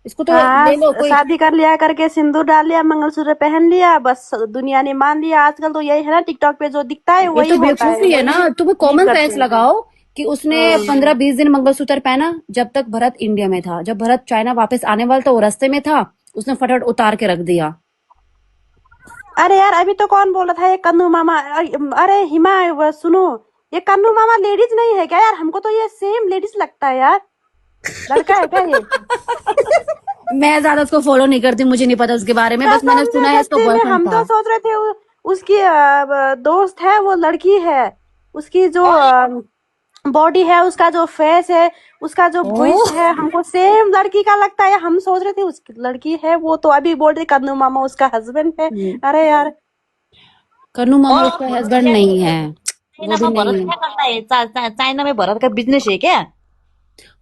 इसको तो हाँ, ले लो कोई। शादी कर लिया करके सिंदूर डाल लिया, मंगलसूत्र पहन लिया, बस दुनिया ने मान लिया। आजकल तो यही है ना, टिकटॉक पे जो दिखता है ये वही तो होता है, बेवकूफी है ना। वही तुम्हें बिलीव कॉमन करते सेंस हैं। लगाओ कि उसने हम्म। 15-20 दिन मंगलसूत्र पहना। जब तक भरत इंडिया में था, जब भरत चाइना वापस आने वाला था, वो रास्ते में था, उसने फटाफट उतार के रख दिया। अरे यार, अभी तो कौन बोल रहा था ये कन्नू मामा? अरे हिमा, सुनो, ये कन्नू मामा लेडीज नहीं है क्या यार? हमको तो ये सेम लेडीज लगता है यार। लड़का है क्या ये? मैं ज्यादा उसको फॉलो नहीं करती, मुझे नहीं पता उसके बारे में, बस मैंने कसम से सुना है इसका सच्चे में बॉयफ्रेंड हम था। तो सोच रहे थे उसकी दोस्त है, वो लड़की है। उसकी जो बॉडी है, उसका जो फेस है, उसका जो वॉइस ओह, है, हमको सेम लड़की का लगता है। हम सोच रहे थे उसकी लड़की है वो, तो अभी बोल रहे कन्नू मामा उसका हस्बैंड है। अरे यार। कन्नू मामा और उसका हस्बैंड नहीं है। वो चाइना भी में नहीं भरत है। क्या करता है? चाइना में भरत का बिजनेस है क्या?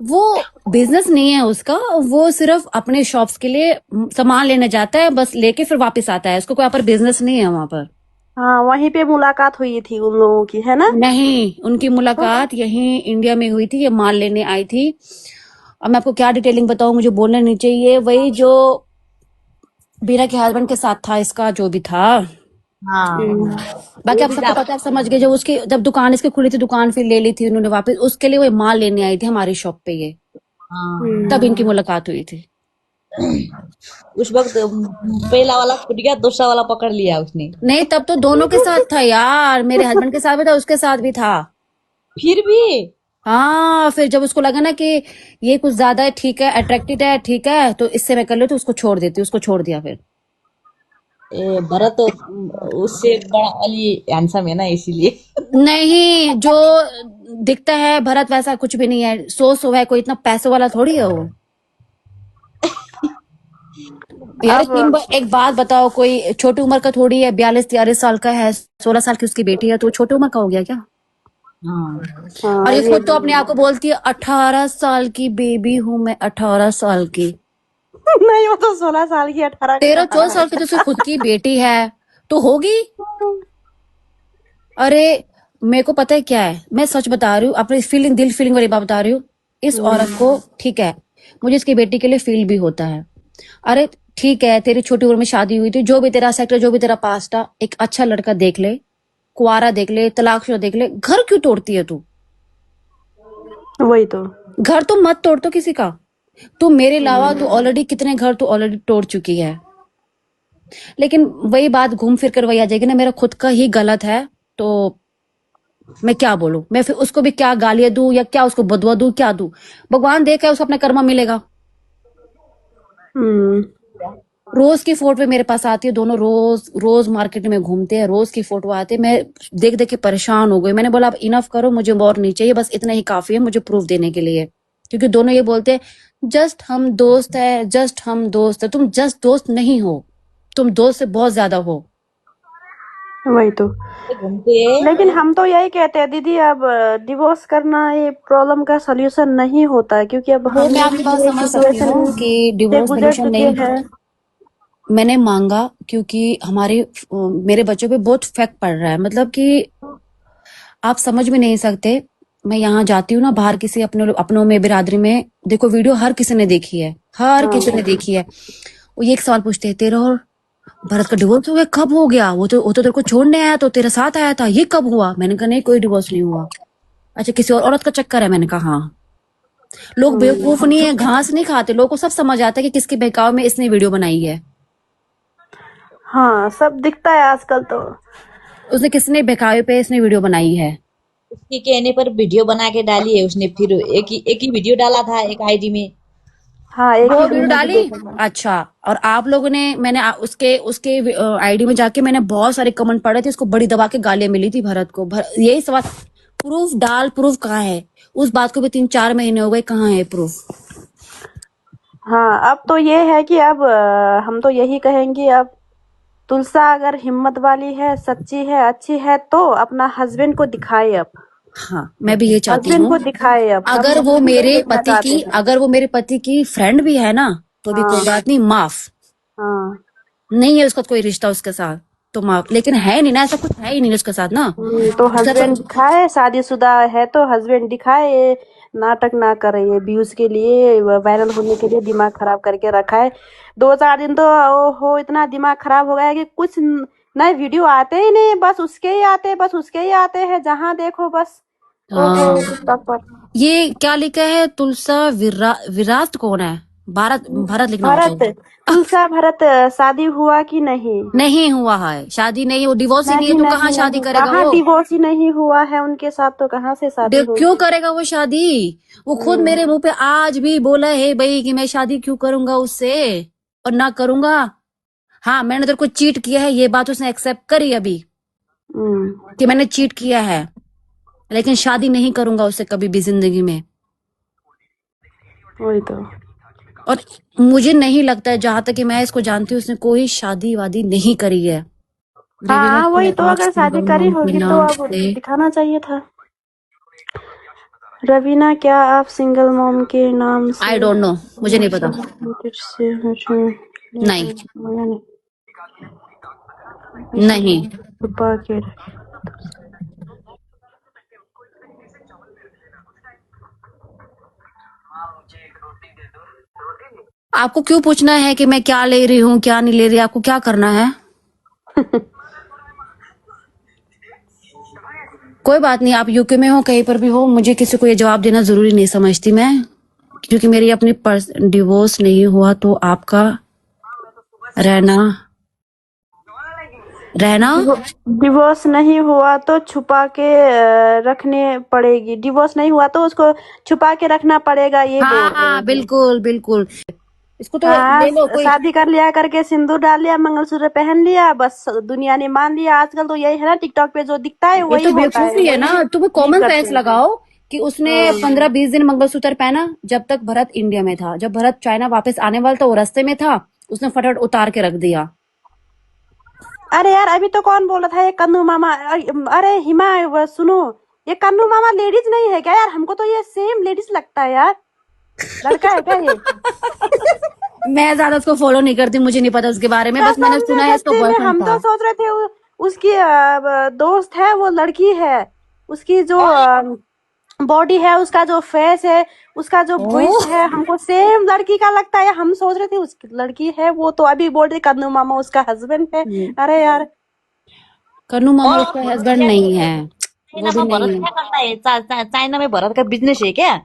वो बिजनेस नहीं है उसका। वो सिर्फ अपने शॉप्स के लिए सामान लेने जाता है, बस लेके फिर वापस आता है। उसको कोई यहाँ पर बिजनेस नहीं है वहां पर। हाँ, वहीं पे मुलाकात हुई थी उन लोगों की, है ना? नहीं, उनकी तो मुलाकात यहीं इंडिया में हुई थी। ये माल लेने आई थी। अब मैं आपको क्या डिटेलिंग बताऊं, मुझे बोलना नहीं चाहिए। वही जो बीरा के हस्बैंड के साथ था, इसका जो भी था। हाँ, बाकी वो आप भी सबको जा। पता है, आप समझ गए। जब दुकान इसकी खुली थी, दुकान फिर ले ली थी उन्होंने वापस, उसके लिए वो माल लेने आई थी हमारी शॉप पे ये। हाँ, तब इनकी मुलाकात हुई थी। उस वक्त पहला वाला छूट गया, दूसरा वाला पकड़ लिया उसने। नहीं, तब तो दोनों के साथ था यार। मेरे हस्बैंड के साथ भी था, उसके साथ भी था। फिर भी हाँ, फिर जब उसको लगा ना कि ये कुछ ज्यादा है, ठीक है, अट्रैक्टेड है, ठीक है, तो इससे मैं कर लेती हूँ, उसको छोड़ देती हूँ। उसको छोड़ दिया फिर। भरत तो उससे बड़ा अली हैंडसम है ना, इसीलिए। नहीं, जो दिखता है भरत वैसा कुछ भी नहीं है। सो है, कोई इतना पैसों वाला थोड़ी है वो। यार अब एक बात बताओ, कोई छोटी उम्र का थोड़ी है। 42-43 साल का है, 16 साल की उसकी बेटी है, तो वो छोटी उम्र का हो गया क्या? हाँ, और हाँ, ये ये खुद तो अपने आप को बोलती है 18 साल की बेबी हूं मैं, 18 साल की। नहीं, वो तो 16 साल की, 18 तेरह का चौदह है। साल की तो उसकी खुद की बेटी है, तो होगी। अरे, मेरे को पता है क्या है, मैं सच बता रही हूँ, अपनी फीलिंग, दिल फीलिंग वाली बात बता रही हूँ। इस औरत को, ठीक है, मुझे इसकी बेटी के लिए फील भी होता है। अरे ठीक है, तेरी छोटी उम्र में शादी हुई थी, जो भी तेरा सेक्टर, जो भी तेरा पास्ट था, एक अच्छा लड़का देख ले, कुआरा देख ले, तलाकशुदा देख ले, घर क्यों तोड़ती है तू? वही तो। घर तो मत तोड़ तो किसी का। तू मेरे अलावा तू ऑलरेडी कितने घर तू ऑलरेडी तोड़ चुकी है। लेकिन वही बात घूम फिर कर वही आ जाएगी ना, मेरा खुद का ही गलत है। तो मैं क्या बोलूं, मैं फिर उसको भी क्या गालियां दूं, या क्या उसको बदुआ दूं, क्या दूं? भगवान देखा है, उसको अपना कर्मा मिलेगा। हम्म। रोज की फोटो मेरे पास आती है, दोनों रोज रोज मार्केट में घूमते हैं, रोज की फोटो आती है। मैं देख देख के परेशान हो गई। मैंने बोला अब इनफ करो, मुझे और नहीं चाहिए, बस इतना ही काफी है मुझे प्रूफ देने के लिए। क्योंकि दोनों ये बोलते हैं जस्ट हम दोस्त है, जस्ट हम दोस्त है। तुम जस्ट दोस्त नहीं हो, तुम दोस्त से बहुत ज्यादा हो। वही तो। घूमते लेकिन हम तो यही कहते हैं दीदी, अब डिवोर्स करना ये प्रॉब्लम का सॉल्यूशन नहीं होता है, क्योंकि अब वो हम मैं आपकी बात भी समझ सकती सिचुएशन हूँ कि से डिवोर्स गुजर सोल्यूशन चुके नहीं। हैं। मैंने मांगा क्योंकि मेरे बच्चों पे बहुत इफेक्ट पड़ रहा है। मतलब कि आप समझ में नहीं सकते। मैं यहाँ जाती हूँ ना बाहर, किसी अपने अपनों में, बिरादरी में, देखो वीडियो हर किसी ने देखी है, हर किसी ने हाँ। देखी है। वो ये एक सवाल पूछते हैं, तेरा और भरत का डिवोर्स हो गया? कब हो गया? वो तो तेरे को छोड़ने आया, तो तेरे साथ आया था, ये कब हुआ? मैंने कहा नहीं, कोई डिवोर्स नहीं हुआ। अच्छा, किसी और औरत का चक्कर है? मैंने कहा हाँ। लोग बेवकूफ नहीं है, घास नहीं खाते। लोगों को सब समझ आता है कि किसके बहकाव में इसने वीडियो बनाई है। हाँ, सब दिखता है आजकल तो। उसने किसने बहकावे पे इसने वीडियो बनाई है? उसके कहने पर वीडियो बना के डाली है उसने। फिर एक ही वीडियो डाला था एक आईडी में। हाँ, एक वो ही दिन वीडियो में भी डाली। देखा था। अच्छा, और आप लोगों ने, मैंने उसके उसके आईडी में जाके मैंने बहुत सारे कमेंट पढ़े थे, इसको बड़ी दबा के गालियां मिली थी भरत को। यही सवाल, प्रूफ डाल, प्रूफ कहाँ है? उस बात को भी 3-4 महीने हो गए, कहाँ है प्रूफ? हाँ, अब तो ये है कि अब हम तो यही कहेंगे, अब तुलसा अगर हिम्मत वाली है, सच्ची है, अच्छी है, तो अपना हस्बैंड को दिखाए अब। हाँ, मैं भी ये चाहती हस्बैंड हूँ। को दिखाए अब, हम अगर वो यही मेरे देखना पति चाहते की हैं। अगर वो मेरे पति की फ्रेंड भी है ना, तो भी कोई हाँ। बात नहीं, माफ। हाँ। नहीं है उसका कोई रिश्ता उसके साथ, तो माफ। लेकिन है नहीं ना, ऐसा कुछ है ही नहीं उसके साथ ना। तो उसका तो हस्बैंड दिखाए, शादीशुदा है तो हस्बैंड दिखाए। नाटक ना कर रही है, व्यूज के लिए, वायरल होने के लिए दिमाग खराब करके रखा है। 2-4 दिन तो ओहो इतना दिमाग खराब हो गया है कि कुछ नए वीडियो आते ही नहीं, बस उसके ही आते, बस उसके ही आते हैं, जहां देखो बस ओहो हाँ, टिकटॉक पर। ये क्या लिखा है? तुलसा विराट कौन है? भारत भारत लिखना होता भरत, है। तुलसा भरत, शादी हुआ कि नहीं? नहीं हुआ है शादी, नहीं, वो डिवोर्स ही नहीं है, नहीं तो कहाँ नहीं शादी नहीं, करेगा कहाँ वो? डिवोर्स ही नहीं हुआ है उनके साथ, तो कहाँ से शादी क्यों होगी? करेगा वो शादी? वो खुद मेरे मुंह पे आज भी बोला है भाई कि मैं शादी क्यों करूंगा उससे, और ना करूंगा। हाँ, मैंने तेरे को चीट किया है, ये बात उसने एक्सेप्ट करी अभी हम्म, कि मैंने चीट किया है, लेकिन शादी नहीं करूंगा उससे कभी भी जिंदगी में। वही तो। और मुझे नहीं लगता है, जहां तक कि मैं इसको जानती हूँ, उसने कोई शादी वादी नहीं करी है। रवीना हाँ वही तो, क्या आप अगर शादी सिंगल करी मॉम के होगी तो नाम अब से? दिखाना चाहिए था। रवीना, क्या आप सिंगल मॉम के नाम से आई डोंट नो, मुझे नहीं पता। से नहीं, नहीं। छुपा के आपको क्यों पूछना है कि मैं क्या ले रही हूँ क्या नहीं ले रही? आपको क्या करना है? कोई बात नहीं, आप यूके में हो, कहीं पर भी हो, मुझे किसी को ये जवाब देना जरूरी नहीं समझती मैं, क्योंकि मेरी अपनी डिवोर्स नहीं हुआ तो आपका रहना रहना डिवोर्स नहीं हुआ तो छुपा के रखने पड़ेगी, डिवोर्स नहीं हुआ तो उसको छुपा के रखना पड़ेगा, ये बोल हाँ रहे हाँ, हैं। बिल्कुल बिल्कुल। इसको तो हाँ, ले लो कोई। शादी कर लिया करके सिंदूर डाल लिया, मंगलसूत्र पहन लिया, बस दुनिया ने मान लिया। आजकल तो यही है ना, टिकटॉक पे जो दिखता है ये वही तो होता है, बेवकूफी है ना, वही तुम्हें बिलीव कॉमन करते सेंस हैं। लगाओ कि उसने हाँ। 15-20 दिन मंगलसूत्र पहना, जब तक भरत इंडिया में था। जब भरत चाइना वापस आने वाला था, वो रास्ते में था, उसने फटाफट उतार के रख दिया। अरे यार, अभी तो कौन बोला था ये कन्नू मामा, अरे हिमा, सुनो, ये कन्नू मामा लेडीज नहीं है क्या यार? हमको तो ये सेम लेडीज लगता है यार। लड़का है क्या ये? मैं ज्यादा उसको फॉलो नहीं करती, मुझे नहीं पता उसके बारे में, बस मैंने कसम से सुना है इसका सच्चे में बॉयफ्रेंड हम था। तो सोच रहे थे उसकी दोस्त है, वो लड़की है। उसकी जो बॉडी है, उसका जो फेस है, उसका जो वॉइस ओह, है, हमको सेम लड़की का लगता है। हम सोच रहे थे उसकी लड़की है वो, तो अभी बोल रही कन्नू मामा उसका हस्बैंड है। अरे यार, कन्नू मामा और उसका हस्बैंड नहीं है, वो चाइना भी में नहीं भरत है। क्या करता है? चाइना में भरत का बिजनेस है क्या?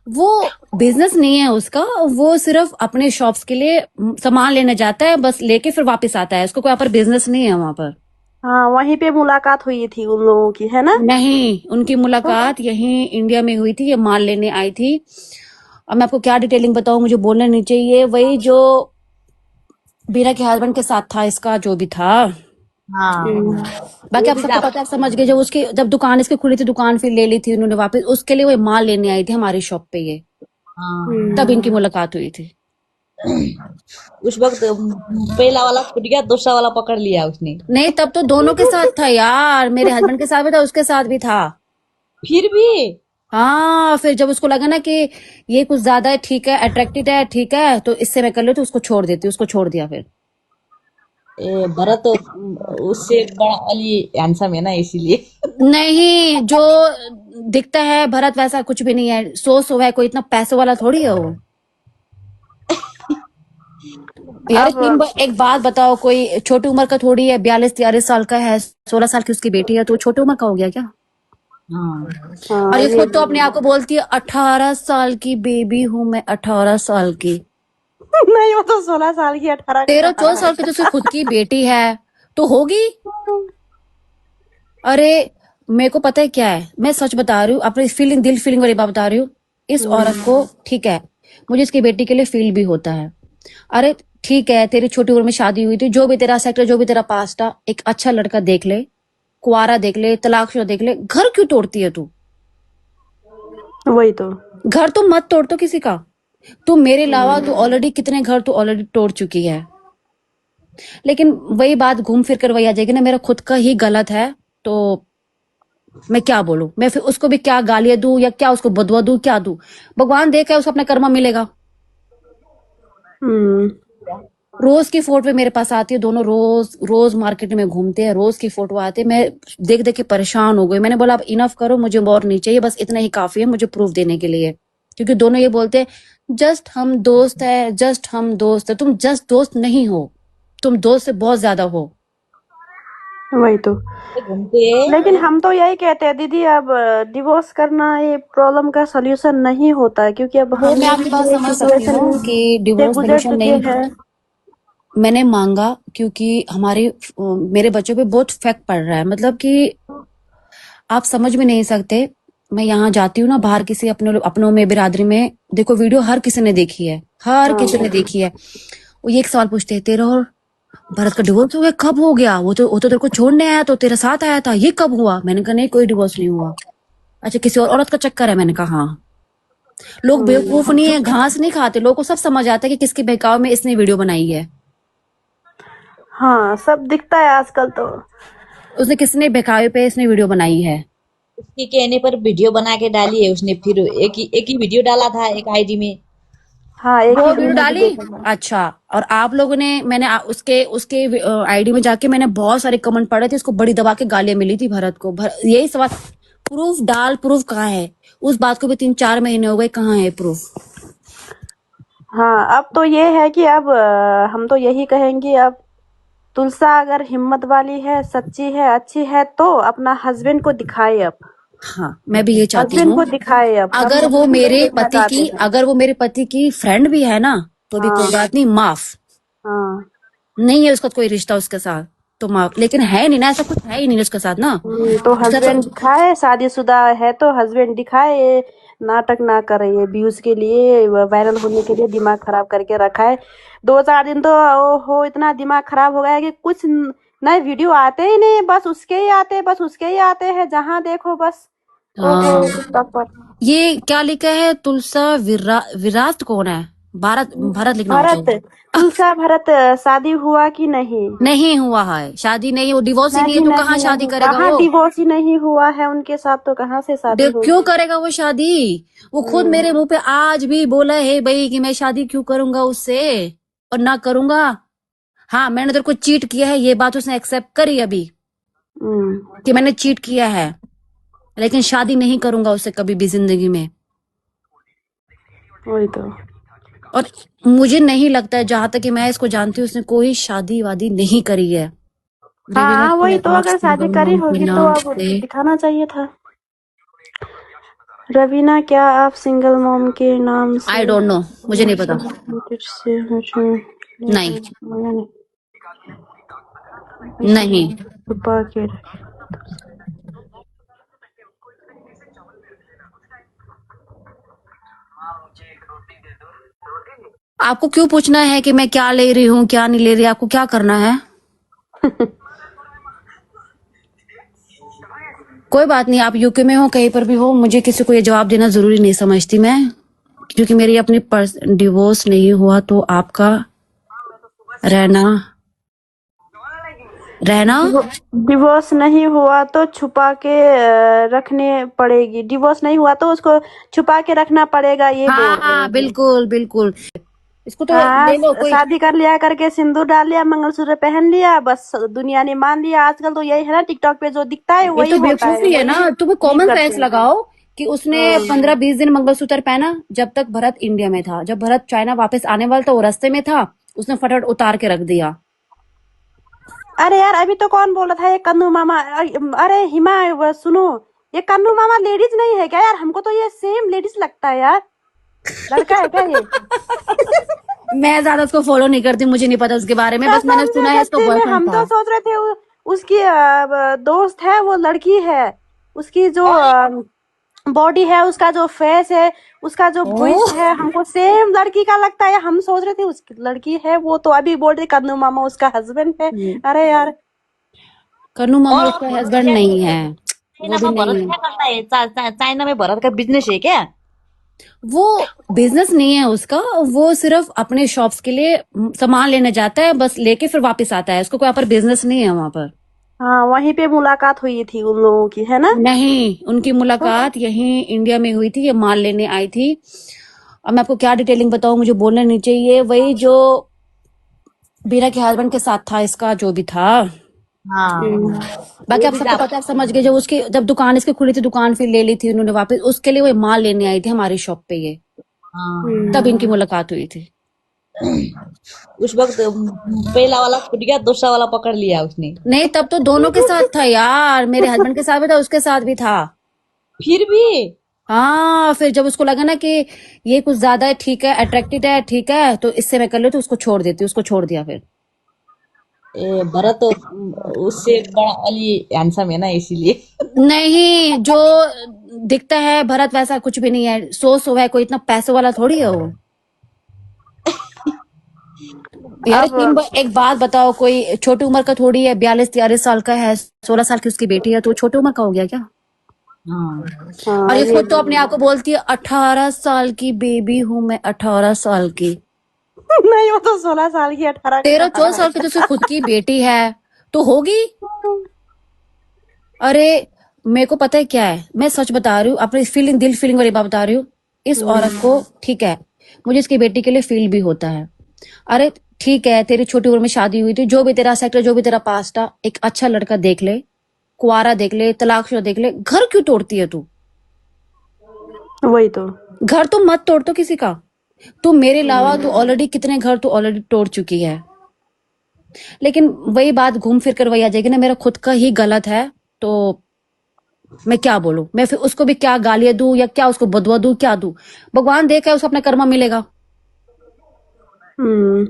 वो बिजनेस नहीं है उसका, वो सिर्फ अपने शॉप्स के लिए सामान लेने जाता है, बस लेके फिर वापस आता है। उसको कोई यहाँ पर बिजनेस नहीं है वहां पर। हाँ वहीं पे मुलाकात हुई थी उन लोगों की, है ना? नहीं, उनकी तो मुलाकात यहीं इंडिया में हुई थी, ये माल लेने आई थी। अब मैं आपको क्या डिटेलिंग बताऊं, मुझे बोलना नहीं चाहिए। वही जो बीरा के हस्बैंड के साथ था, इसका जो भी था। हाँ, बाकी वो आप भी सबको पता है, आप समझ गए। जब दुकान इसकी खुली थी, दुकान फिर ले ली थी उन्होंने वापस, उसके लिए वो माल लेने आई थी हमारी शॉप पे ये, हाँ, तब इनकी मुलाकात हुई थी। उस वक्त पहला वाला छूट गया, दूसरा वाला पकड़ लिया उसने। नहीं, तब तो दोनों के साथ था यार, मेरे हस्बैंड के साथ भी था, उसके साथ भी था। फिर भी हाँ, फिर जब उसको लगा ना कि ये कुछ ज्यादा है, ठीक है, अट्रैक्टेड है, ठीक है, तो इससे मैं कर लेती हूँ, उसको छोड़ देती हूँ, उसको छोड़ दिया फिर। भरत तो उससे बड़ा अली हैंडसम है ना, इसीलिए। नहीं, जो दिखता है भरत वैसा कुछ भी नहीं है, सो है, कोई इतना पैसों वाला थोड़ी है वो। यार अब एक बात बताओ, कोई छोटी उम्र का थोड़ी है, 42-43 साल का है, 16 साल की उसकी बेटी है, तो वो छोटी उम्र का हो गया क्या? हाँ, और हाँ ये ये खुद तो अपने आप को बोलती है 18 साल की बेबी हूं मैं, 18 साल की। नहीं, वो तो 16 साल की, 18 की 13-14 कहाँ साल की तो उसकी खुद की बेटी है, तो होगी। है? अरे, मेरे को पता है क्या है, मैं सच बता रही हूँ, अपनी फीलिंग, दिल फीलिंग वाली बात बता रही हूँ। इस औरत को, ठीक है, मुझे इसकी बेटी के लिए फील भी होता है। अरे ठीक है, तेरी छोटी उम्र में शादी हुई थी, जो भी तेरा सेक्टर, जो भी तेरा पास्ट था, एक अच्छा लड़का देख ले, कुआरा देख ले, तलाकशुदा देख ले, घर क्यों तोड़ती है तू? वही तो। घर तो मत तोड़ तो किसी का। तू मेरे अलावा तू ऑलरेडी कितने घर तू ऑलरेडी तोड़ चुकी है। लेकिन वही बात घूम फिर कर वही आ जाएगी ना, मेरा खुद का ही गलत है, तो मैं क्या बोलूं? मैं फिर उसको भी क्या गालियां दूं, या क्या उसको बदवा दूं, क्या दूं? भगवान देख है, उसको अपना कर्मा मिलेगा। हम्म, रोज की फोटो मेरे पास आती है, दोनों रोज रोज मार्केट में घूमते हैं, रोज की फोटो आती है। मैं देख देख के परेशान हो गई। मैंने बोला अब इनफ करो, मुझे और नहीं चाहिए, बस इतना ही काफी है मुझे प्रूफ देने के लिए। क्योंकि दोनों ये बोलते हैं जस्ट हम दोस्त है, जस्ट हम दोस्त है। तुम जस्ट दोस्त नहीं हो, तुम दोस्त से बहुत ज्यादा हो। वही तो। घूमते लेकिन हम तो यही कहते हैं दीदी, अब डिवोर्स करना ये प्रॉब्लम का सोल्यूशन नहीं होता है, क्योंकि अब वो हम मैं लोग आपकी भी बात एक समझ सकती सिचुएशन हूँ कि से डिवोर्स गुजर सोल्यूशन चुके नहीं। हैं। मैंने मांगा क्योंकि हमारी मेरे बच्चों पे बहुत इफेक्ट पड़ रहा है। मतलब कि आप समझ में नहीं सकते। मैं यहाँ जाती हूँ ना बाहर, किसी अपनों में बिरादरी में, देखो वीडियो हर किसी ने देखी है, हर किसी ने देखी है। वो ये एक सवाल पूछते हैं, तेरा और भरत का डिवोर्स हो गया? कब हो गया? वो तो तेरे को छोड़ने आया, तो तेरे साथ आया था, ये कब हुआ? मैंने कहा नहीं, कोई डिवोर्स नहीं हुआ। अच्छा, किसी और औरत का चक्कर है? मैंने कहा हाँ। लोग बेवकूफ नहीं है, घास नहीं खाते, लोगों को सब समझ आता है कि किसके बहकाव में इसने वीडियो बनाई है। हाँ, सब दिखता है आजकल तो। उसने किसने बहकावे पे इसने वीडियो बनाई है? उसके कहने पर वीडियो बना के डाली है उसने। फिर एक ही वीडियो डाला था एक आईडी में। हाँ, एक वो ही वीडियो मैंने भी डाली। देखा था। अच्छा, और आप लोगों ने, मैंने उसके उसके आईडी में जाके मैंने बहुत सारे कमेंट पढ़े थे, इसको बड़ी दबा के गालियां मिली थी भरत को। यही सवाल, प्रूफ डाल, प्रूफ कहाँ है? उस बात को भी 3-4 महीने हो गए, कहाँ है प्रूफ? हाँ, अब तो ये है कि अब हम तो यही कहेंगे, अब तुलसा अगर हिम्मत वाली है, सच्ची है, अच्छी है, तो अपना हस्बैंड को दिखाए। अब हाँ, मैं भी ये चाहती हस्बैंड हूँ। को दिखाए। अब हम अगर वो भी यही मेरे देखना पति चाहते की हैं। अगर वो मेरे पति की फ्रेंड भी है ना, तो भी कोई हाँ, बात नहीं, माफ। हाँ। नहीं है उसका कोई रिश्ता उसके साथ, तो माफ। लेकिन है नहीं ना, ऐसा कुछ है ही नहीं उसके साथ ना। तो उसका तो हस्बैंड दिखाए, शादीशुदा है तो हस्बैंड दिखाए। ये नाटक ना करे, ये व्यूज के लिए, वायरल होने के लिए दिमाग खराब करके रखा है। 2-4 दिन तो हो इतना दिमाग खराब हो गया है कि कुछ नए वीडियो आते ही नहीं, बस उसके ही आते, बस उसके ही आते हैं, जहां देखो बस ओके हाँ, टिकटॉक पर। ये क्या लिखा है? तुलसा विराट कौन है? भारत, भारत लिखना हो भरत, चाहिए। तुलसा भरत, शादी हुआ कि नहीं? नहीं हुआ है, शादी नहीं, वो डिवोर्स ही नहीं है, नहीं, तो कहाँ नहीं, शादी नहीं, करेगा कहाँ वो? डिवोर्स ही नहीं हुआ है उनके साथ, तो कहाँ से शादी क्यों होगी? करेगा वो शादी? वो खुद मेरे मुंह पे आज भी बोला है भाई कि मैं शादी क्यों करूंगा उससे, और ना करूंगा। हाँ, मैंने तेरे को चीट किया है, ये बात उसने एक्सेप्ट करी अभी, हम्म, कि मैंने चीट किया है, लेकिन शादी नहीं करूंगा उससे कभी भी जिंदगी में। वही तो। और मुझे नहीं लगता है, जहां तक कि मैं इसको जानती हूँ, उसने कोई शादी वादी नहीं करी है। रवीना हाँ, वही तो, क्या, आप अगर शादी सिंगल करी मॉम के होगी तो नाम अब से? दिखाना चाहिए था। रवीना, क्या आप सिंगल मॉम के नाम आई से डोंट नो, मुझे नहीं पता। से नहीं, नहीं। छुपा के आपको क्यों पूछना है कि मैं क्या ले रही हूँ, क्या नहीं ले रही? आपको क्या करना है? कोई बात नहीं, आप यूके में हो, कहीं पर भी हो, मुझे किसी को ये जवाब देना जरूरी नहीं समझती मैं। क्योंकि मेरी अपनी डिवोर्स नहीं हुआ, तो आपका रहना रहना डिवोर्स नहीं हुआ तो छुपा के रखने पड़ेगी। डिवोर्स नहीं हुआ तो उसको छुपा के रखना पड़ेगा, ये बोल रहे हाँ, हैं। बिल्कुल बिल्कुल। इसको तो हाँ, ले लो कोई। शादी कर लिया करके सिंदूर डाल लिया, मंगलसूत्र पहन लिया, बस दुनिया ने मान लिया। आजकल तो यही है ना, टिकटॉक पे जो दिखता है ये वही तो होता है, बेवकूफी है वही ना। तुम्हें बिलीव कॉमन करते सेंस हैं। लगाओ कि उसने हाँ, 15-20 दिन मंगलसूत्र पहना, जब तक भरत इंडिया में था। जब भरत चाइना वापस आने वाला था, वो रास्ते में था, उसने फटाफट उतार के रख दिया। अरे यार, अभी तो कौन बोल रहा था ये कन्नू मामा? अरे हिमा, सुनो, ये कन्नू मामा लेडीज नहीं है क्या यार? हमको तो ये सेम लेडीज लगता है यार। लड़का है क्या ये? मैं ज्यादा उसको फॉलो नहीं करती, मुझे नहीं पता उसके बारे में, बस मैंने कसम से, सुना है इसका सच्ची में बॉयफ्रेंड हम था। तो सोच रहे थे उसकी दोस्त है, वो लड़की है। उसकी जो बॉडी है, उसका जो फेस है, उसका जो वॉइस ओह, है, हमको सेम लड़की का लगता है। हम सोच रहे थे उसकी लड़की है वो, तो अभी बोल रहे कन्नू मामा उसका हस्बैंड है। अरे यार, कन्नू मामा और उसका हस्बैंड नहीं है, वो चाइना भी में नहीं भरत है। क्या करता है? चाइना में भरत का बिजनेस है क्या? वो बिजनेस नहीं है उसका, वो सिर्फ अपने शॉप्स के लिए सामान लेने जाता है, बस लेके फिर वापस आता है। उसको कोई यहाँ पर बिजनेस नहीं है वहां पर। हाँ, वहीं पे मुलाकात हुई थी उन लोगों की, है ना? नहीं, उनकी तो मुलाकात यहीं इंडिया में हुई थी, ये माल लेने आई थी। अब मैं आपको क्या डिटेलिंग बताऊं, मुझे बोलना नहीं चाहिए। वही जो बीरा के हस्बैंड के साथ था इसका, जो भी था। हाँ बाकी वो आप भी सबको जा। पता है, आप समझ गए, जब दुकान इसकी खुली थी, दुकान फिर ले ली थी उन्होंने वापस, उसके लिए वो माल लेने आई थी हमारी शॉप पे ये, हाँ तब इनकी मुलाकात हुई थी। उस वक्त पहला वाला छूट गया, दूसरा वाला पकड़ लिया उसने। नहीं, तब तो दोनों के साथ था यार, मेरे हस्बैंड के साथ भी था, उसके साथ भी था। फिर भी हाँ, फिर जब उसको लगा ना कि ये कुछ ज्यादा है, ठीक है, अट्रैक्टेड है, ठीक है, तो इससे मैं कर लेती हूँ, उसको छोड़ देती हूँ, उसको छोड़ दिया फिर। भरत तो उससे बड़ा अली हैंडसम है ना, इसीलिए। नहीं, जो दिखता है भरत वैसा कुछ भी नहीं है, सो है, कोई इतना पैसों वाला थोड़ी है वो। यार अब एक बात बताओ, कोई छोटी उम्र का थोड़ी है, 42-43 साल का है, 16 साल की उसकी बेटी है, तो वो छोटी उम्र का हो गया क्या? हाँ और हाँ ये ये खुद तो अपने आप को बोलती है 18 साल की बेबी हूं मैं, 18 साल की। नहीं, वो तो 16 साल की, 18 का 13-14 साल कहाँ की तो उसकी खुद की बेटी है, तो होगी। है। अरे, मेरे को पता है क्या है, मैं सच बता रही हूँ, अपनी फीलिंग, दिल फीलिंग वाली बात बता रही हूँ। इस औरत को, ठीक है, मुझे इसकी बेटी के लिए फील भी होता है। अरे ठीक है, तेरी छोटी उम्र में शादी हुई थी, जो भी तेरा सेक्टर, जो भी तेरा पास्ट था, एक अच्छा लड़का देख ले, कुआरा देख ले, तलाकशुदा देख ले, घर क्यों तोड़ती है तू? वही तो। घर तो मत तोड़ तो किसी का। तू मेरे अलावा तू ऑलरेडी कितने घर तू ऑलरेडी तोड़ चुकी है। लेकिन वही बात घूम फिर कर वही आ जाएगी ना, मेरा खुद का ही गलत है, तो मैं क्या बोलूं, मैं फिर उसको भी क्या गालियां दूं, या क्या उसको बदवा दूं, क्या दूं? भगवान देखा है, उसको अपना कर्मा मिलेगा। हम्म।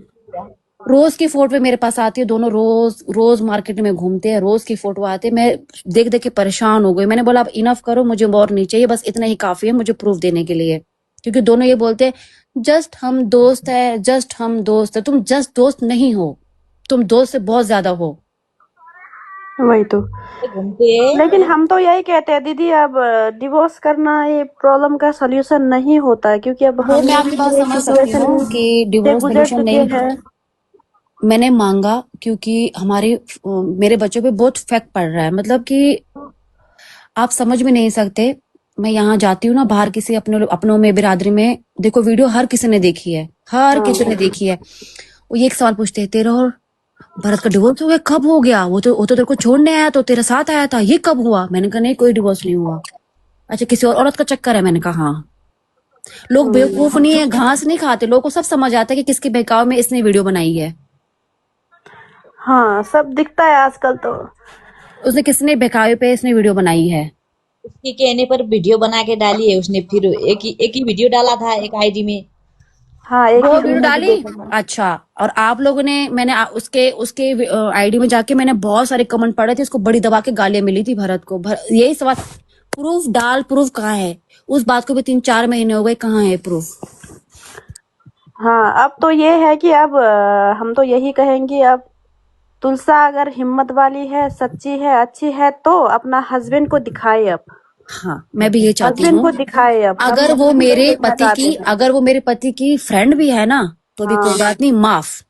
रोज की फोटो मेरे पास आती है, दोनों रोज रोज मार्केट में घूमते हैं, रोज की फोटो आती है, मैं देख देख के परेशान हो गई। मैंने बोला अब इनफ करो, मुझे और नहीं चाहिए, बस इतना ही काफी है मुझे प्रूफ देने के लिए। क्योंकि दोनों ये बोलते हैं जस्ट हम दोस्त है, जस्ट हम दोस्त है। तुम जस्ट दोस्त नहीं हो, तुम दोस्त से बहुत ज्यादा हो। वही तो। घूमते लेकिन हम तो यही कहते हैं दीदी, अब डिवोर्स करना ये प्रॉब्लम का सलूशन नहीं होता है, क्योंकि अब वो हम मैं भी आपकी बात ये समझ सकती सिचुएशन हूँ कि से डिवोर्स गुजर सोल्यूशन चुके नहीं। हैं। मैंने मांगा क्योंकि मेरे बच्चों पे बहुत इफेक्ट पड़ रहा है, मतलब कि आप समझ में नहीं सकते। मैं यहाँ जाती हूँ ना बाहर, किसी अपने अपनों में, बिरादरी में, देखो वीडियो हर किसी ने देखी है, हर किसी ने हाँ। देखी है। वो ये एक सवाल पूछते हैं, तेरा और भरत का डिवोर्स हो गया, कब हो गया? वो तो तेरे को छोड़ने आया, तो तेरे साथ आया था, ये कब हुआ? मैंने कहा नहीं, कोई डिवोर्स नहीं हुआ। अच्छा, किसी और औरत का चक्कर है? मैंने कहा हाँ। लोग बेवकूफ नहीं है, घास नहीं खाते, लोगों को सब समझ आता है कि किसके बहकाव में इसने वीडियो बनाई है। हाँ, सब दिखता है आजकल तो। उसने किसने बहकावे पे इसने वीडियो बनाई है? उसके कहने पर वीडियो बना के डाली है उसने। फिर एक ही वीडियो डाला था एक आईडी में। हाँ, एक वो ही वीडियो मैंने भी डाली। देखा था। अच्छा, और आप लोगों ने, मैंने उसके उसके आईडी में जाके मैंने बहुत सारे कमेंट पढ़े थे, उसको बड़ी दबा के गालियां मिली थी भरत को। यही सवाल, प्रूफ डाल, प्रूफ कहाँ है? उस बात को भी 3-4 महीने हो गए, कहाँ है प्रूफ? हाँ, अब तो ये है कि अब हम तो यही कहेंगे, अब तुलसा अगर हिम्मत वाली है, सच्ची है, अच्छी है, तो अपना हस्बैंड को दिखाए अब। हाँ, मैं भी ये चाहती हस्बैंड हूँ। को दिखाए अब, हम अगर वो यही मेरे देखना पति चाहते की हैं। अगर वो मेरे पति की फ्रेंड भी है ना, तो भी कोई हाँ। बात नहीं, माफ।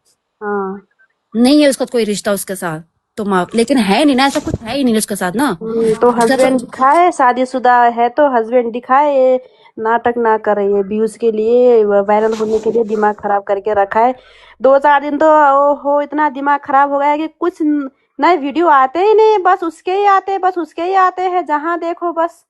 हाँ। नहीं है उसका कोई रिश्ता उसके साथ, तो माफ। लेकिन है नहीं ना, ऐसा कुछ है ही नहीं उसके साथ ना। तो उसका तो, हस्बैंड दिखाए, शादीशुदा है तो हस्बैंड दिखाए, ये नाटक ना करे, ये व्यूज के लिए, वायरल होने के लिए दिमाग खराब करके रखा है। 2-4 दिन तो ओहो, इतना दिमाग खराब हो गया है कि कुछ नए वीडियो आते ही नहीं, बस उसके ही आते, बस उसके ही आते हैं, जहां देखो बस।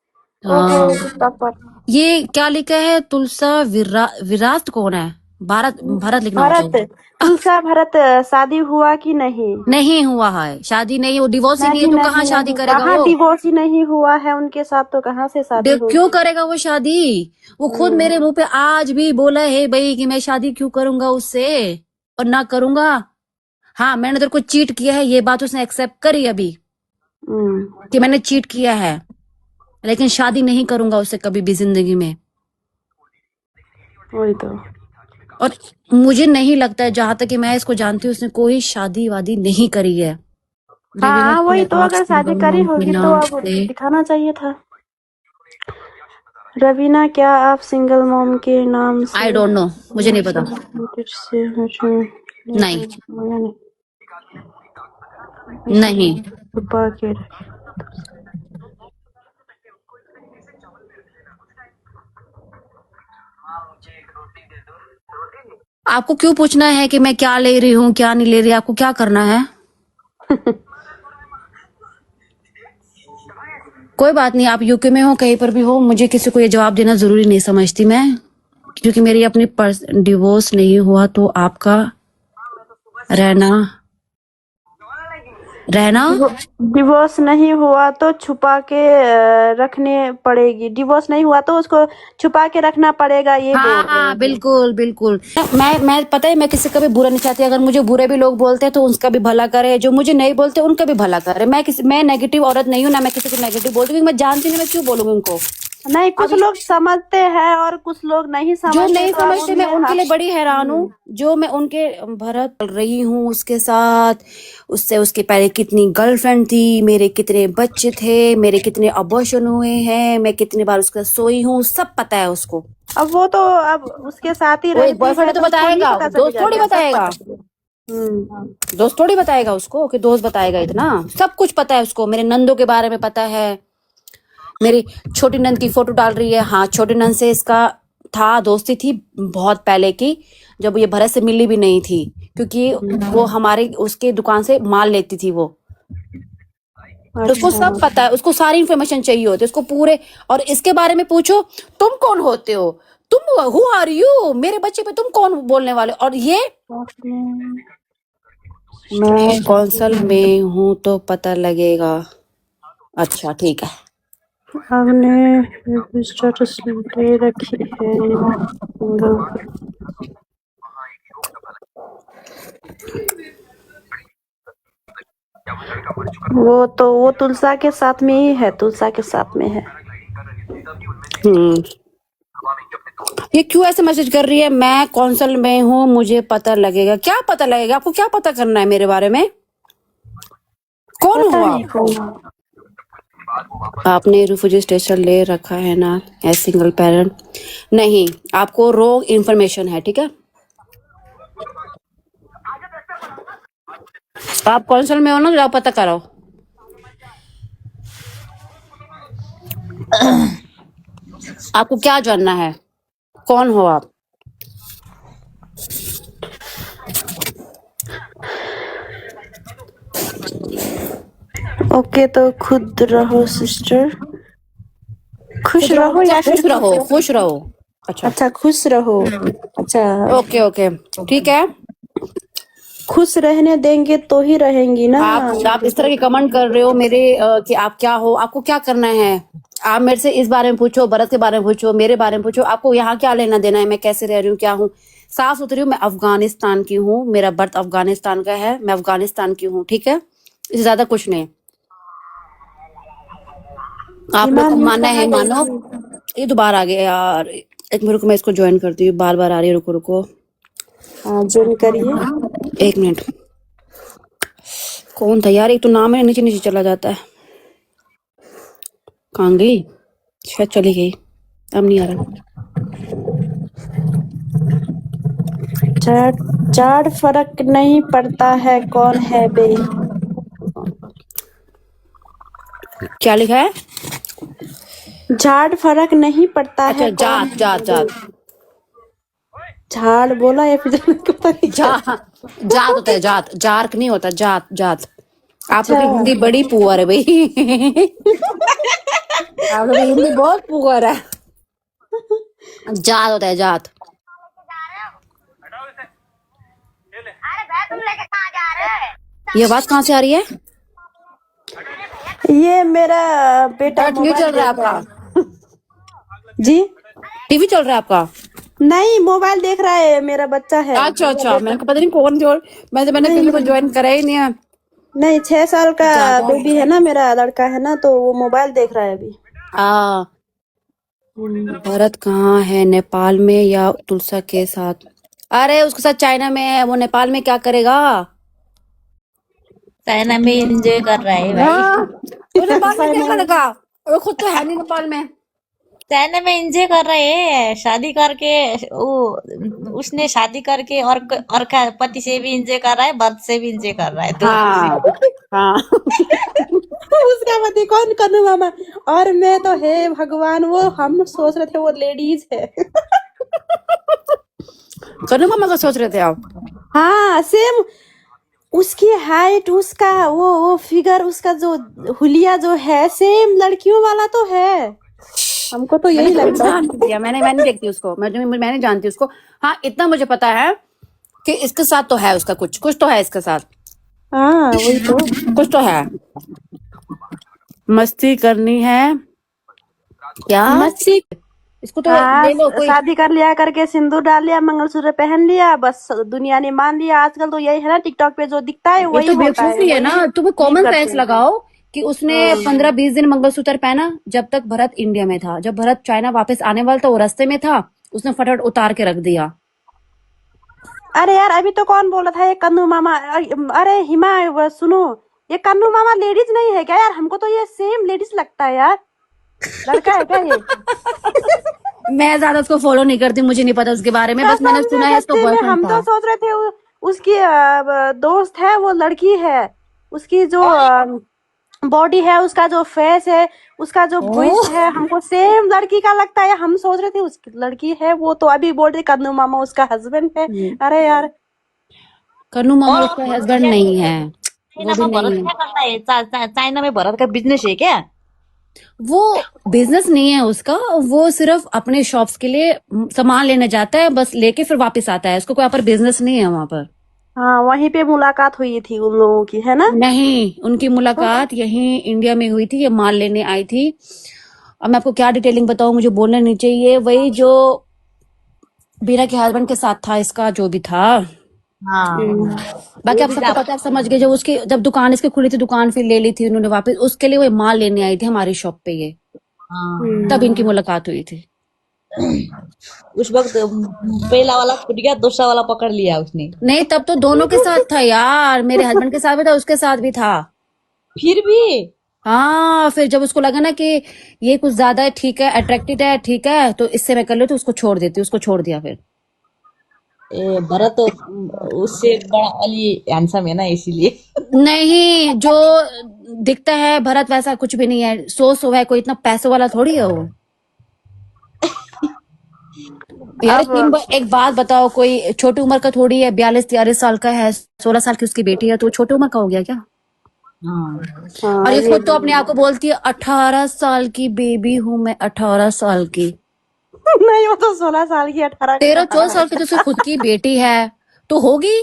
ओहो, हाँ, टिकटॉक पर। ये क्या लिखा है, तुलसा विराट कौन है? भारत, भारत लिखना होता भरत, है। तुलसा भरत, शादी हुआ कि नहीं? नहीं हुआ है शादी, नहीं, वो डिवोर्स ही नहीं है, नहीं तो कहाँ नहीं शादी नहीं, करेगा कहाँ वो? डिवोर्स ही नहीं हुआ है उनके साथ, तो कहाँ से शादी क्यों होगी? करेगा वो शादी? वो खुद मेरे मुंह पे आज भी बोला है भाई कि मैं शादी क्यों करूंगा उससे, और ना करूंगा। हाँ, मैंने तेरे को चीट किया है, ये बात उसने एक्सेप्ट करी अभी, हम्म। कि मैंने चीट किया है, लेकिन शादी नहीं करूंगा उससे कभी भी जिंदगी में। वही तो। और मुझे नहीं लगता है, जहां तक कि मैं इसको जानती हूँ, उसने कोई शादी वादी नहीं करी है। रवीना हाँ, क्या वही तो, आप अगर शादी सिंगल करी मॉम के होगी तो नाम अब से? दिखाना चाहिए था। रवीना, क्या आप सिंगल मॉम के नाम आई से डोंट नो, मुझे नहीं पता। नहीं, नहीं। छुपा के आपको क्यों पूछना है कि मैं क्या ले रही हूँ क्या नहीं ले रही? आपको क्या करना है? कोई बात नहीं, आप यूके में हो कहीं पर भी हो, मुझे किसी को ये जवाब देना जरूरी नहीं समझती मैं, क्योंकि मेरी अपनी डिवोर्स नहीं हुआ तो आपका रहना रहना डिवोर्स नहीं हुआ तो छुपा के रखने पड़ेगी। डिवोर्स नहीं हुआ तो उसको छुपा के रखना पड़ेगा, ये बोल हाँ रहे हाँ हैं। बिल्कुल बिल्कुल। मैं पता है मैं किसी का भी बुरा नहीं चाहती, अगर मुझे बुरे भी लोग बोलते हैं तो उसका भी भला करे, जो मुझे नहीं बोलते उनका भी भला करे। मैं नेगेटिव औरत नहीं हूँ, ना मैं किसी को नेगेटिव बोलती हूँ, मैं जानती नहीं मैं क्यों बोलूंगी उनको। नहीं, कुछ अब लोग समझते हैं और कुछ लोग नहीं जो समझते, नहीं तो अब समझते मैं उनमें उनके लिए बड़ी हैरान हूँ, जो मैं उनके भरत चल रही हूँ उसके साथ, उससे उसके पहले कितनी गर्लफ्रेंड थी, मेरे कितने बच्चे थे, मेरे कितने अबॉर्शन हुए हैं, मैं कितनी बार उसका सोई हूँ, सब पता है उसको। अब वो तो अब उसके साथ ही वो एक रहती बॉयफ्रेंड है है तो तो उसको नहीं बताएगा, पता दोस्त चलेगा थोड़ी क्या? सब बताएगा। पता चलेगा। दोस्त थोड़ी बताएगा उसको कि दोस्त बताएगा, इतना सब कुछ पता है उसको। मेरे नंदों के बारे में पता है, मेरी छोटी नंद की फोटो डाल रही है। हाँ, छोटी नंद से इसका था, दोस्ती थी बहुत पहले की, जब ये भरत से मिली भी नहीं थी, क्योंकि वो हमारे उसके दुकान से माल लेती थी वो। तो उसको अच्छा, सब पता है, उसको सारी इन्फॉर्मेशन चाहिए होती है उसको पूरे। और इसके बारे में पूछो, तुम कौन होते हो, तुम हु आर यू, मेरे बच्चे पे तुम कौन बोलने वाले? और ये मैं कौंसल में हूँ तो पता लगेगा। अच्छा ठीक है। हमने स्टेटस ले रखी है वो तुलसा के साथ में ही है, तुलसा के साथ में है। ये क्यों ऐसे मैसेज कर रही है? मैं कौंसल में हूँ मुझे पता लगेगा। क्या पता लगेगा? आपको क्या पता करना है मेरे बारे में? कौन पता हुआ? नहीं कौन। आपने रिफ्यूजी स्टेशन ले रखा है ना एज सिंगल पेरेंट? नहीं, आपको रॉन्ग इन्फॉर्मेशन है, ठीक है? आप कौंसल में हो ना, जाओ पता करो। आपको क्या जानना है? कौन हो आप? ओके, तो खुद रहो सिस्टर, खुश रहो या खुश फिर रहो, खुश रहो। अच्छा अच्छा, खुश रहो। अच्छा, ओके ओके ठीक है। खुश रहने देंगे तो ही रहेंगी ना। आप इस तरह के कमेंट कर रहे हो मेरे कि आप क्या हो, आपको क्या करना है? आप मेरे से इस बारे में पूछो, भरत के बारे में पूछो, मेरे बारे में पूछो, आपको यहाँ क्या लेना देना है, मैं कैसे रह रही हूँ, क्या हूँ? साफ सुथरी हूँ, मैं अफगानिस्तान की हूँ, मेरा बर्थ अफगानिस्तान का है, मैं अफगानिस्तान की हूँ, ठीक है? इससे ज्यादा कुछ नहीं। आप लोग इमाम को ये मानना है कहाँ मानो। गई? ये दोबारा आ गया यार, एक मिनट को मैं इसको ज्वाइन करती हूँ, बार बार आ रही है, रुको रुको हाँ, ज्वाइन करिए। एक मिनट। कौन था यार? एक तो नाम है नीचे नीचे चला जाता है। कहाँ गई? शायद चली गई, अब नहीं आ रहा। झाड़ फर्क नहीं पड़ता है कौन है बे। क्या लिखा है? झाड़ फर्क नहीं पड़ता अच्छा है कौन जात जात है जात बे। झाड़ बोला या फिर पता नहीं क्या। जात होता है, जात, जार्क नहीं होता, जात जात। आप लोग अच्छा, की हिंदी बड़ी पुअर है भाई। आप लोग की हिंदी बहुत पुअर है। जात होता है, जात। ये आवाज कहाँ से आ रही है? ये मेरा बेटा टीवी चल मोबाइल रहा है देख रहा आपका? है जी। टीवी चल रहा है आपका? नहीं, मोबाइल देख रहा है, मेरा बच्चा है। अच्छा अच्छा, मैंने कहा पता नहीं कौन जोड़, मैंने किसी को ज्वाइन करा ही नहीं है। नहीं, 6 साल का ज्यादा बेबी है ना, मेरा लड़का है ना, तो वो मोबाइल देख रहा है अभी। आ भरत कहाँ है, नेपाल में या तुलसा के साथ? अरे उसके साथ चाइना में है, वो नेपाल में क्या करेगा? चाइना में एंजॉय कर रहा है भाई। हाँ, वो नेपाल में क्या करेगा? वो खुद तो है नहीं नेपाल में। चाइना में एंजॉय कर रहे हैं, शादी करके। वो उसने शादी करके और पति से भी एंजॉय कर रहा है, बर्थ से भी एंजॉय कर रहा है, तो हाँ हाँ। उसका पति कौन, कन्नू मामा। और मैं तो हे भगवान, वो हम सोच रहे थे वो लेडीज है। कन्नू मामा का सोच रहे थे आप? हाँ सेम, उसकी हाइट, उसका वो फिगर, उसका जो हुलिया जो है, सेम लड़कियों वाला तो है। हमको तो मैंने यही कभी लगता है। ध्यान नहीं दिया, मैंने देखती उसको, मैंने जानती उसको। हाँ, इतना मुझे पता है कि इसके साथ तो है उसका, कुछ कुछ तो है इसके साथ, हाँ वही तो। कुछ तो है। मस्ती करनी है क्या? मस्ती। इसको तो हाँ ले लो कोई। शादी कर लिया करके सिंदूर डाल लिया, मंगलसूत्र पहन लिया, बस दुनिया ने मान लिया। आजकल तो यही है ना, टिकटॉक पे जो दिखता है ये वही तो होता है, बेवकूफी है ना। वही तुम्हें बिलीव कॉमन करते सेंस हैं। लगाओ कि उसने हाँ 15-20 दिन मंगलसूत्र पहना, जब तक भरत इंडिया में था। जब भरत चाइना वापस आने वाला था, वो रास्ते में था, उसने फटाफट उतार के रख दिया। अरे यार, अभी तो कौन बोल रहा था ये कन्नू मामा, अरे हिमा सुनो, ये कन्नू मामा लेडीज नहीं है क्या यार? हमको तो ये सेम लेडीज लगता है यार। लड़का है क्या ये? मैं ज्यादा उसको फॉलो नहीं करती, मुझे नहीं पता उसके बारे में, बस मैंने कसम से सुना है इसका सच्चे में बॉयफ्रेंड हम था। तो सोच रहे थे उसकी दोस्त है, वो लड़की है। उसकी जो बॉडी है, उसका जो फेस है, उसका जो वॉइस ओह, है, हमको सेम लड़की का लगता है। हम सोच रहे थे उसकी लड़की है वो, तो अभी बोल रहे कन्नू मामा उसका हस्बैंड है। अरे यार। कन्नू मामा और उसका हस्बैंड भैया, नहीं है, वो चाइना भी में नहीं भरत है। क्या करता है? चाइना में भरत का बिजनेस है क्या? वो बिजनेस नहीं है उसका, वो सिर्फ अपने शॉप्स के लिए सामान लेने जाता है, बस लेके फिर वापस आता है। उसको कोई यहाँ पर बिजनेस नहीं है वहां पर। हाँ वहीं पे मुलाकात हुई थी उन लोगों की, है ना? नहीं, उनकी तो मुलाकात यहीं इंडिया में हुई थी, ये माल लेने आई थी। अब मैं आपको क्या डिटेलिंग बताऊं, मुझे बोलना नहीं चाहिए। वही जो बीरा के हस्बैंड के साथ था, इसका जो भी था। हाँ, बाकी वो आप भी सबको पता है, आप समझ गए। जब दुकान इसकी खुली थी, दुकान फिर ले ली थी उन्होंने वापस, उसके लिए वो माल लेने आई थी हमारी शॉप पे ये। हाँ, तब इनकी मुलाकात हुई थी। उस वक्त पहला वाला छूट गया, दूसरा वाला पकड़ लिया उसने। नहीं, तब तो दोनों के साथ था यार, मेरे हस्बैंड के साथ भी था, उसके साथ भी था। फिर भी हाँ, फिर जब उसको लगा ना कि ये कुछ ज्यादा है, ठीक है, अट्रैक्टेड है, ठीक है, तो इससे मैं कर लेती हूँ, उसको छोड़ देती हूँ, उसको छोड़ दिया फिर। भरत तो उससे बड़ा अली हैंडसम है ना, इसीलिए। नहीं, जो दिखता है भरत वैसा कुछ भी नहीं है। सो है, कोई इतना पैसों वाला थोड़ी है वो। यार अब एक बात बताओ, कोई छोटी उम्र का थोड़ी है, 42-43 साल का है, 16 साल की उसकी बेटी है, तो छोटी उम्र का हो गया क्या? हाँ, और हाँ ये ये खुद तो अपने आप को बोलती है 18 साल की बेबी हूं मैं, 18 साल की। नहीं, वो तो 16 साल की, 18 तेरह का। 14 साल की तो उसकी खुद की बेटी है, तो होगी।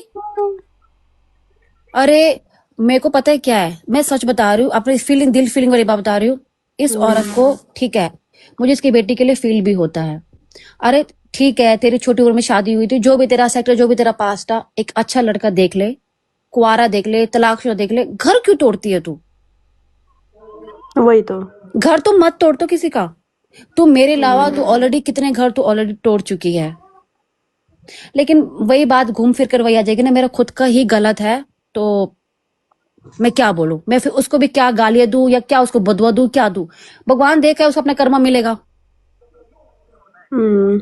अरे, मेरे को पता है क्या है, मैं सच बता रही हूँ, अपनी फीलिंग, दिल फीलिंग वाली बात बता रही हूँ। इस औरत को, ठीक है, मुझे इसकी बेटी के लिए फील भी होता है। अरे ठीक है, तेरी छोटी उम्र में शादी हुई थी, जो भी तेरा सेक्टर, जो भी तेरा पास्ट था, एक अच्छा लड़का देख ले, कुआरा देख ले, तलाकशुदा देख ले, घर क्यों तोड़ती है तू? वही तो। घर तो मत तोड़ तो किसी का। तू मेरे अलावा तू ऑलरेडी कितने घर तू ऑलरेडी तोड़ चुकी है। लेकिन वही बात घूम फिर कर वही आ जाएगी ना, मेरा खुद का ही गलत है, तो मैं क्या बोलूं? मैं फिर उसको भी क्या गालियां दूं, या क्या उसको बदवा दूं, क्या दूं? भगवान देखा है, उसको अपना कर्मा मिलेगा। हम्म।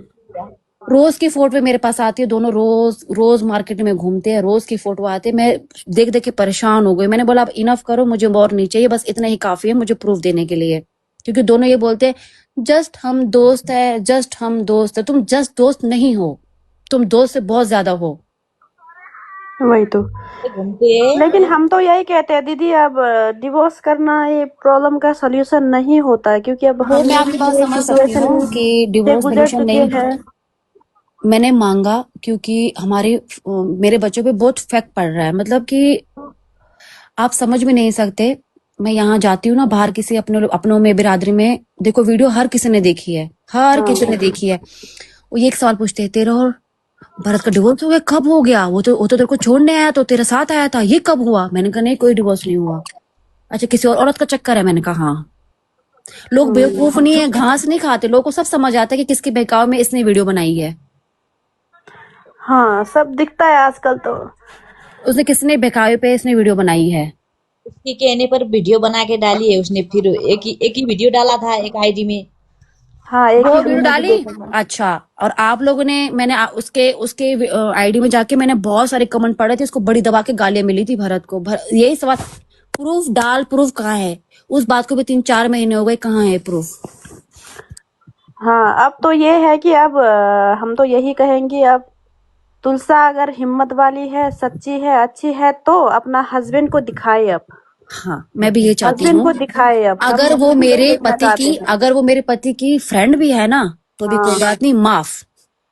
रोज की फोटो मेरे पास आती है, दोनों रोज रोज मार्केट में घूमते हैं, रोज की फोटो आती है। मैं देख देख के परेशान हो गई, मैंने बोला अब इनफ करो, मुझे और नहीं चाहिए, बस इतना ही काफी है मुझे प्रूफ देने के लिए। क्योंकि दोनों ये बोलते हैं जस्ट हम दोस्त है, जस्ट हम दोस्त है। तुम जस्ट दोस्त नहीं हो, तुम दोस्त से बहुत ज्यादा हो। वही तो। घूमते लेकिन हम तो यही कहते हैं दीदी, अब डिवोर्स करना ये प्रॉब्लम का सॉल्यूशन नहीं होता है, क्योंकि अब वो हम मैं आपकी भी बात ये समझ सकती सिचुएशन हूँ कि से डिवोर्स गुजर सोल्यूशन चुके नहीं। हैं। मैंने मांगा क्योंकि हमारे मेरे बच्चों पे बहुत इफेक्ट पड़ रहा है, मतलब कि आप समझ में नहीं सकते। मैं यहाँ जाती हूँ ना बाहर, किसी अपनों में, बिरादरी में, देखो वीडियो हर किसी ने देखी है, हर किसी ने देखी है। वो ये एक सवाल पूछते हैं, तेरा और भरत का डिवोर्स हो गया? कब हो गया? वो तो तेरे को छोड़ने आया, तो तेरे साथ आया था, ये कब हुआ? मैंने कहा नहीं, कोई डिवोर्स नहीं हुआ। अच्छा, किसी और औरत का चक्कर है? मैंने कहा हाँ। लोग बेवकूफ नहीं है, घास नहीं खाते, लोगों को सब समझ आता है कि किसके बहकाव में इसने वीडियो बनाई है। हाँ सब दिखता है आजकल तो। उसने किसने बहकावे पे इसने वीडियो बनाई है? उसके कहने पर वीडियो बना के डाली है उसने। फिर एक ही वीडियो डाला था एक आईडी में। हाँ एक वो ही वीडियो दिन में भी डाली। देखा था। अच्छा, और आप लोगों ने, मैंने उसके उसके आईडी में जाके मैंने बहुत सारे कमेंट पढ़े थे, इसको बड़ी दबा के गालियां मिली थी भरत को। यही सवाल, प्रूफ डाल, प्रूफ कहाँ है? उस बात को भी 3-4 महीने हो गए, कहाँ है प्रूफ? हाँ अब तो ये है कि अब हम तो यही कहेंगे, अब तुलसा अगर हिम्मत वाली है, सच्ची है, अच्छी है तो अपना हस्बैंड को दिखाए अब, हाँ मैं भी ये चाहती हस्बैंड हूँ। को दिखाए अब। हम अगर वो नहीं मेरे देखना पति चाहते की हैं। अगर वो मेरे पति की फ्रेंड भी है ना तो भी कोई हाँ बात नहीं, माफ।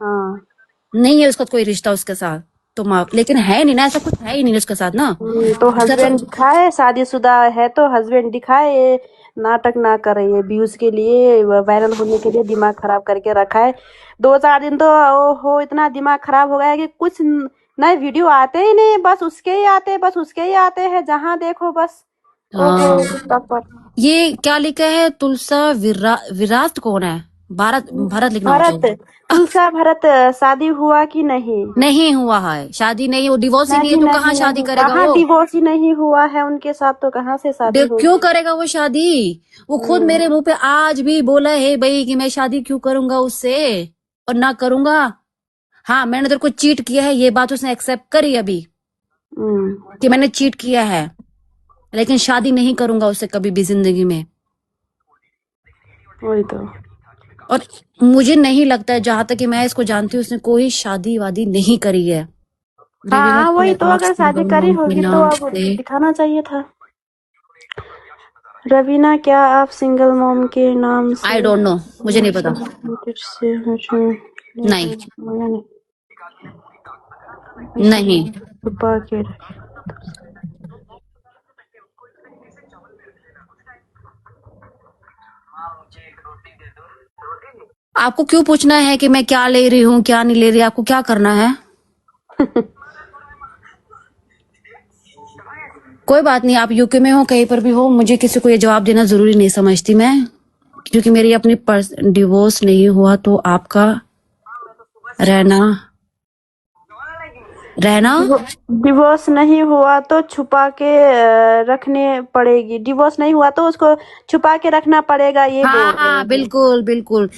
हाँ। नहीं है उसका कोई रिश्ता उसके साथ तो माफ, लेकिन है नहीं ना, ऐसा कुछ है ही नहीं उसके साथ ना। तो उसका हस्बैंड तो दिखाए, शादीशुदा है तो हस्बैंड दिखाए, ये नाटक ना करे, ये व्यूज के लिए, वायरल होने के लिए दिमाग खराब करके रखा है। 2-4 दिन तो हो इतना दिमाग खराब हो गया है कि कुछ नए वीडियो आते ही नहीं, बस उसके ही आते, बस उसके ही आते हैं, जहां देखो बस ओहो हाँ, टिकटॉक पर। ये क्या लिखा है, तुलसा विराट कौन है? भारत भारत लिखना हो भरत, चाहिए। तुलसा भरत, शादी हुआ कि नहीं? नहीं हुआ है शादी, नहीं, वो डिवोर्स ही नहीं है नहीं तो कहाँ नहीं शादी नहीं, करेगा कहाँ वो? डिवोर्स ही नहीं हुआ है उनके साथ, तो कहाँ से शादी क्यों होगी? करेगा वो शादी? वो खुद मेरे मुंह पे आज भी बोला है भाई कि मैं शादी क्यों करूंगा उससे, और ना करूंगा। हाँ मैंने तेरे को चीट किया है, ये बात उसने एक्सेप्ट करी अभी हम्म, कि मैंने चीट किया है, लेकिन शादी नहीं करूंगा उससे कभी भी जिंदगी में। वही तो। और मुझे नहीं लगता है, जहां तक कि मैं इसको जानती हूँ, उसने कोई शादी वादी नहीं करी है। रवीना हाँ वही तो, क्या, आप अगर शादी सिंगल करी मॉम के होगी तो नाम अब से? दिखाना चाहिए था। रवीना, क्या आप सिंगल मॉम के नाम से आई डोंट नो, मुझे नहीं पता। से नहीं नहीं। छुपा के आपको क्यों पूछना है कि मैं क्या ले रही हूँ क्या नहीं ले रही? आपको क्या करना है? कोई बात नहीं, आप यूके में हो कहीं पर भी हो, मुझे किसी को ये जवाब देना जरूरी नहीं समझती मैं, क्योंकि मेरी अपनी डिवोर्स नहीं हुआ तो आपका रहना रहना डिवोर्स नहीं हुआ तो छुपा के रखने पड़ेगी, डिवोर्स नहीं हुआ तो उसको छुपा के रखना पड़ेगा, ये हाँ बोल रहे हाँ हैं। बिल्कुल बिल्कुल।